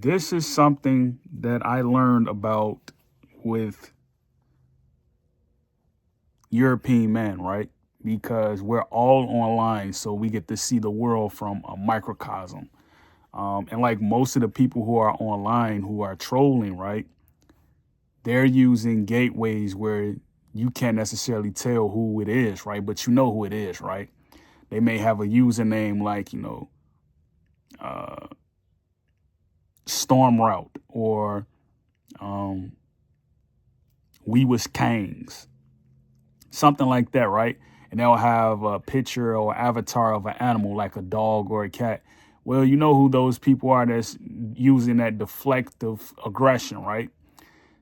this is something that I learned about with European men, right? Because we're all online, so we get to see the world from a microcosm. And like most of the people who are online who are trolling, right? They're using gateways where you can't necessarily tell who it is, right? But you know who it is, right? They may have a username like, Storm Route or um, We Was Kangs, something like that, right? And they'll have a picture or avatar of an animal like a dog or a cat. Well, you know who those people are that's using that deflective aggression, right?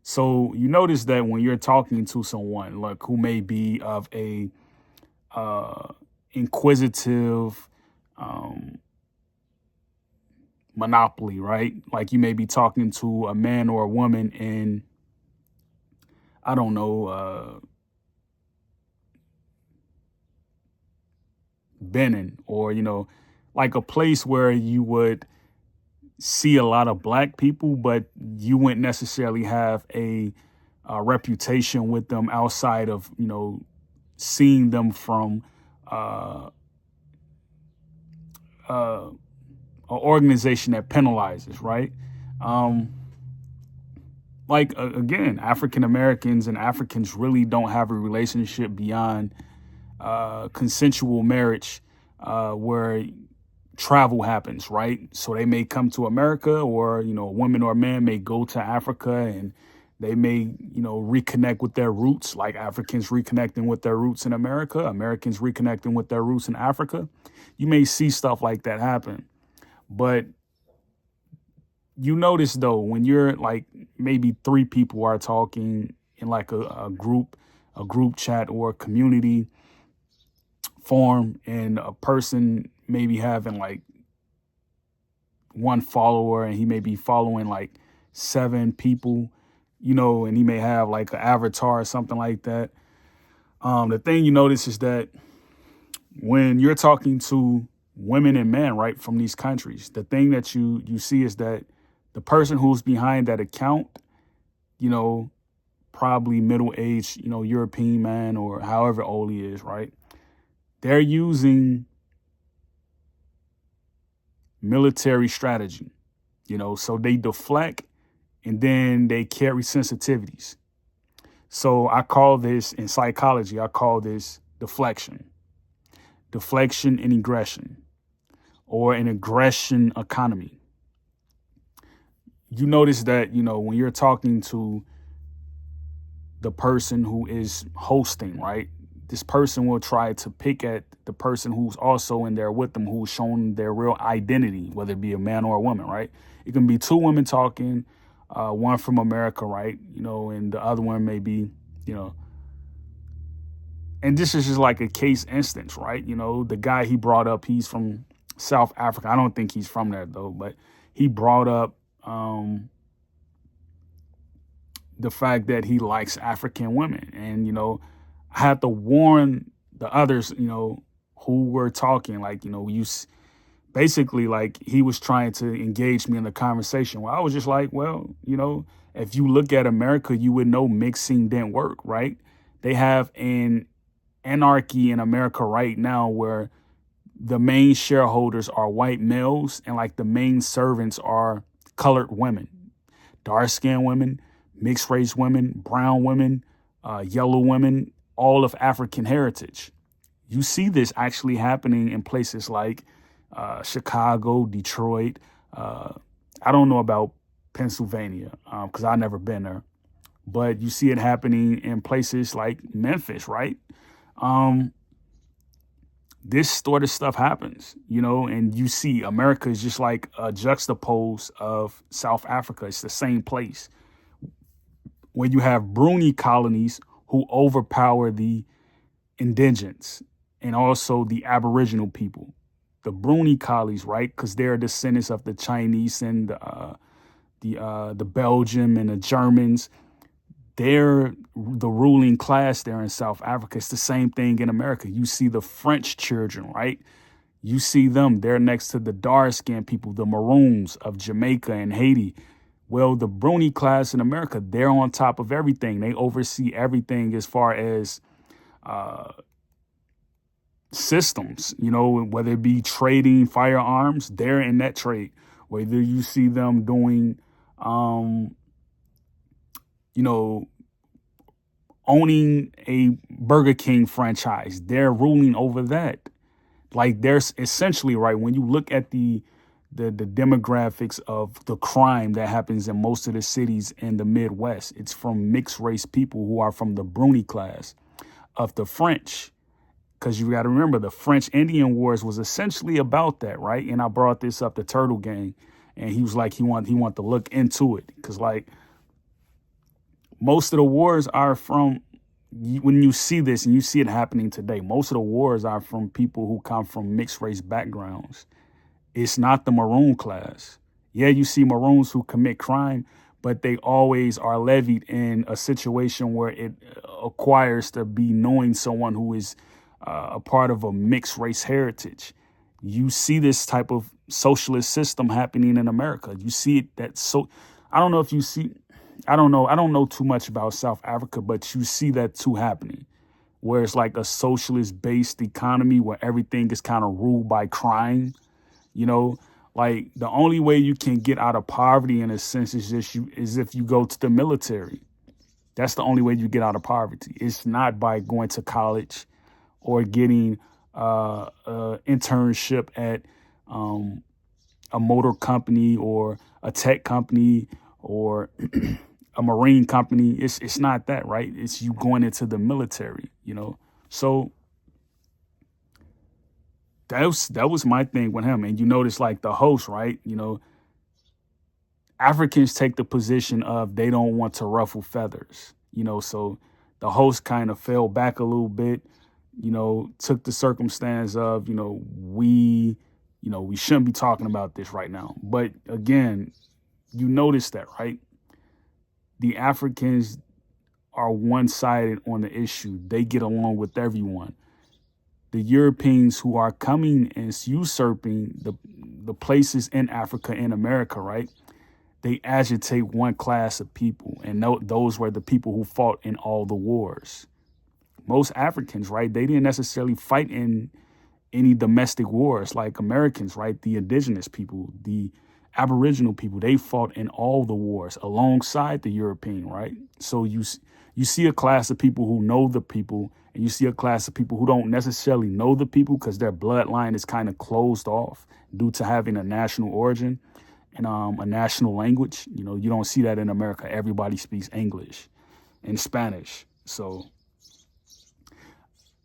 So you notice that when you're talking to someone like who may be of a uh, inquisitive um, monopoly, right? Like you may be talking to a man or a woman in, I don't know, Benin, or like a place where you would see a lot of black people, but you wouldn't necessarily have a reputation with them outside of seeing them from uh, uh, an organization that penalizes, right? Um, again, African Americans and Africans really don't have a relationship beyond consensual marriage, where travel happens, right? So they may come to America, or a woman or a man may go to Africa, and they may reconnect with their roots, like Africans reconnecting with their roots in America, Americans reconnecting with their roots in Africa. You may see stuff like that happen, but you notice though, when you're like maybe three people are talking in like a group chat or a community forum, and a person maybe having like one follower, and he may be following like seven people, and he may have like an avatar or something like that. The thing you notice is that when you're talking to women and men, right, from these countries, the thing that you see is that the person who's behind that account, you know, probably middle-aged, European man or however old he is, right? They're using military strategy, so they deflect and then they carry sensitivities. So I call this in psychology, I call this deflection and aggression, or an aggression economy. You notice that, when you're talking to the person who is hosting, right? This person will try to pick at the person who's also in there with them, who's showing their real identity, whether it be a man or a woman, right? It can be two women talking, one from America, right? And the other one may be, and this is just like a case instance, right? The guy he brought up, he's from South Africa. I don't think he's from there though, but he brought up the fact that he likes African women. And, I had to warn the others, who were talking, like, basically like he was trying to engage me in the conversation. Well, I was just like, well, if you look at America, you would know mixing didn't work, right? They have an anarchy in America right now where the main shareholders are white males, and like the main servants are colored women, dark skinned women, mixed race women, brown women, yellow women, all of African heritage. You see this actually happening in places like Chicago, Detroit. I don't know about Pennsylvania because I've never been there, but you see it happening in places like Memphis, right? This sort of stuff happens, and you see America is just like a juxtapose of South Africa. It's the same place where you have Bruni colonies who overpower the indigents and also the Aboriginal people. The Bruni colonies, right? Because they're descendants of the Chinese and the Belgium and the Germans. They're the ruling class there in South Africa. It's the same thing in America. You see the French children, right? You see them, they're next to the dark-skinned people, the Maroons of Jamaica and Haiti. Well, the Brony class in America, they're on top of everything. They oversee everything as far as systems, whether it be trading firearms, they're in that trade. Whether you see them doing, you know, owning a Burger King franchise, they're ruling over that. Like there's essentially, right, when you look at the demographics of the crime that happens in most of the cities in the Midwest, it's from mixed race people who are from the Bruni class of the French. Because you got to remember, the French Indian Wars was essentially about that, right? And I brought this up to Turtle Gang, and he was like, he want to look into it, because like most of the wars are from, when you see this and you see it happening today, most of the wars are from people who come from mixed race backgrounds. It's not the Maroon class. Yeah, you see Maroons who commit crime, but they always are levied in a situation where it acquires to be knowing someone who is a part of a mixed race heritage. You see this type of socialist system happening in America. You see it I don't know if you see, I don't know. I don't know too much about South Africa, but you see that too happening, where it's like a socialist based economy where everything is kind of ruled by crime. You know, like the only way you can get out of poverty in a sense is if you go to the military. That's the only way you get out of poverty. It's not by going to college or getting internship at a motor company or a tech company or a marine company. It's not that, right? It's you going into the military, So that was my thing with him. And you notice like the host, right? Africans take the position of they don't want to ruffle feathers, so the host kind of fell back a little bit, took the circumstance of, we shouldn't be talking about this right now. But again, you notice that, right? The Africans are one-sided on the issue. They get along with everyone. The Europeans who are coming and usurping the places in Africa and America, right? They agitate one class of people, and those were the people who fought in all the wars. Most Africans, right? They didn't necessarily fight in any domestic wars like Americans, right? The indigenous people, the Aboriginal people, they fought in all the wars alongside the European, right? So you see a class of people who know the people, and you see a class of people who don't necessarily know the people because their bloodline is kind of closed off due to having a national origin and a national language. You don't see that in America. Everybody speaks English and Spanish. So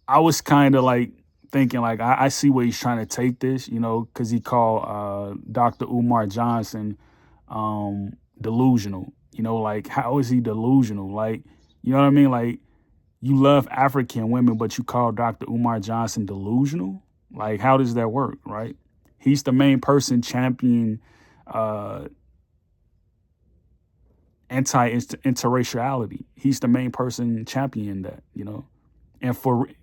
I was kind of like thinking like, I see where he's trying to take this, because he called Dr. Umar Johnson delusional. Like, how is he delusional? Like, you know what I mean? Like, you love African women, but you call Dr. Umar Johnson delusional? Like, how does that work, right? He's the main person championing anti-interraciality. He's the main person championing that, and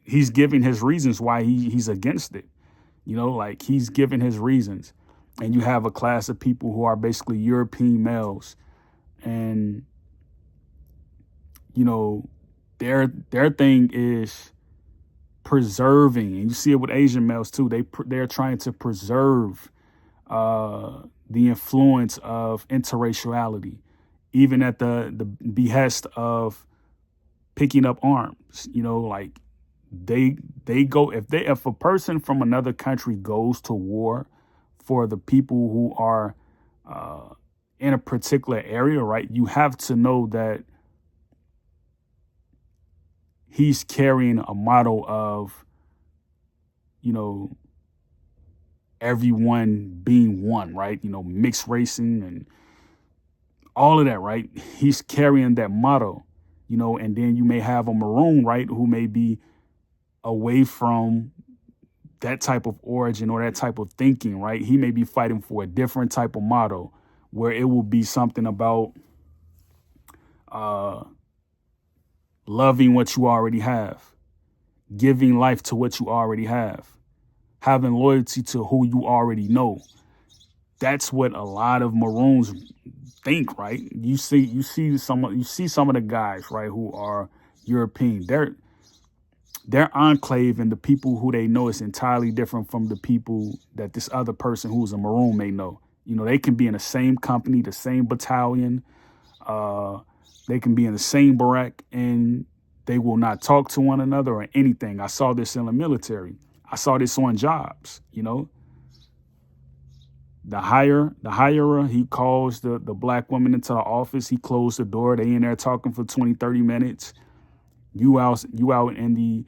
he's giving his reasons why he's against it. Like he's giving his reasons. And you have a class of people who are basically European males, and their thing is preserving, and you see it with Asian males too. They're trying to preserve the influence of interraciality, even at the behest of picking up arms. Like they go, if a person from another country goes to war for the people who are in a particular area, right, you have to know that he's carrying a model of, everyone being one, right? Mixed racing and all of that, right? He's carrying that motto, and then you may have a Maroon, right, who may be away from that type of origin or that type of thinking, right? He may be fighting for a different type of motto where it will be something about loving what you already have, giving life to what you already have, having loyalty to who you already know. That's what a lot of Maroons think, right? You see some of the guys, right, who are European. Their enclave and the people who they know is entirely different from the people that this other person who's a Maroon may know. They can be in the same company, the same battalion, uh, they can be in the same barrack, and they will not talk to one another or anything. I saw this in the military. I saw this on jobs. The hirer, he calls the black woman into the office. He closed the door. They in there talking for 20, 30 minutes. You out in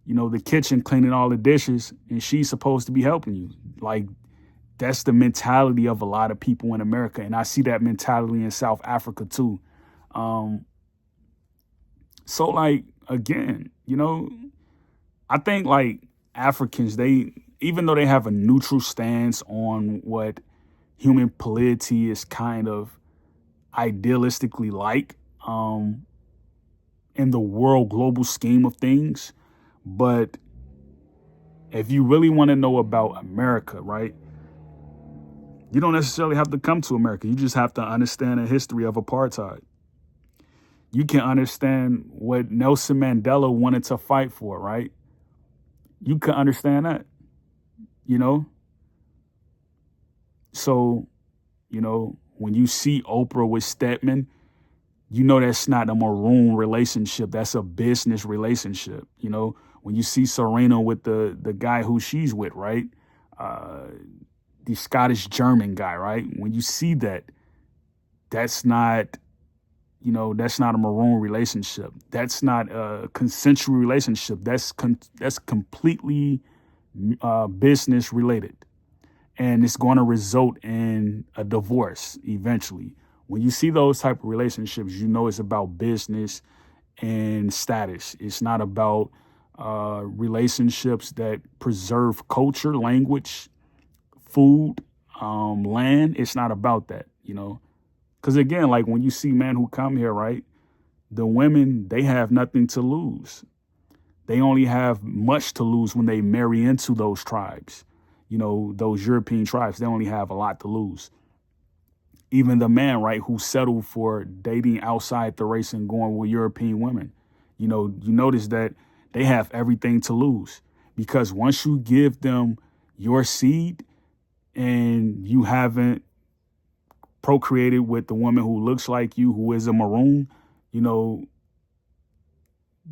the kitchen cleaning all the dishes, and she's supposed to be helping you. Like, that's the mentality of a lot of people in America. And I see that mentality in South Africa too. Um, so like, again, I think like Africans, even though they have a neutral stance on what human polity is kind of idealistically like, in the world global scheme of things, but if you really want to know about America, right, you don't necessarily have to come to America. You just have to understand the history of apartheid. You can understand what Nelson Mandela wanted to fight for, right? You can understand that, you know? So, when you see Oprah with Stedman, that's not a maroon relationship. That's a business relationship. When you see Serena with the guy who she's with, right? The Scottish German guy, right? When you see that, that's not, that's not a maroon relationship. That's not a consensual relationship. That's completely business related, and it's going to result in a divorce eventually. When you see those type of relationships, it's about business and status. It's not about relationships that preserve culture, language, food, land. It's not about that, because again, like when you see men who come here, right, the women, they have nothing to lose. They only have much to lose when they marry into those tribes. Those European tribes, they only have a lot to lose. Even the man, right, who settled for dating outside the race and going with European women, you notice that they have everything to lose, because once you give them your seed and you haven't procreated with the woman who looks like you, who is a maroon,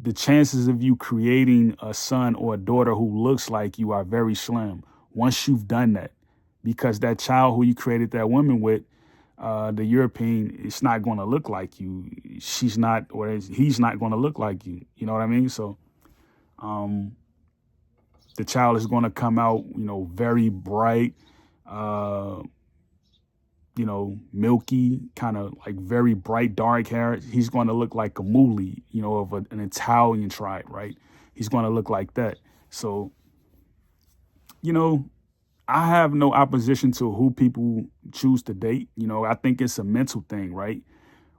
the chances of you creating a son or a daughter who looks like you are very slim once you've done that, because that child who you created that woman with, the European, it's not going to look like you. She's not, or he's not going to look like you. You know what I mean? So the child is going to come out, very bright, milky, kind of like very bright, dark hair. He's going to look like a Muli, of an Italian tribe, right? He's going to look like that. So, I have no opposition to who people choose to date. I think it's a mental thing, right?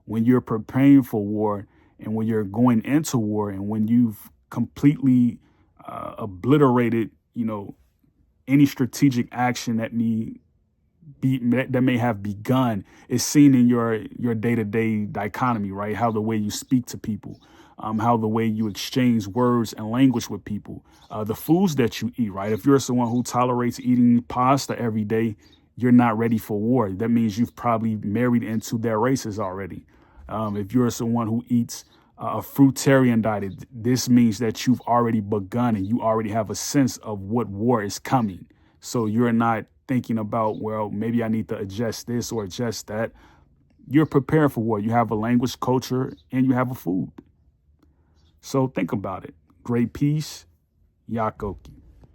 When you're preparing for war and when you're going into war and when you've completely obliterated, any strategic action that may have begun, is seen in your day-to-day dichotomy, right? How the way you speak to people, how the way you exchange words and language with people, the foods that you eat, right? If you're someone who tolerates eating pasta every day, you're not ready for war. That means you've probably married into their races already. If you're someone who eats a fruitarian diet, this means that you've already begun and you already have a sense of what war is coming. So you're not thinking about, well, maybe I need to adjust this or adjust that. You're prepared for war. You have a language, culture, and you have a food. So think about it. Great peace, Yakoki.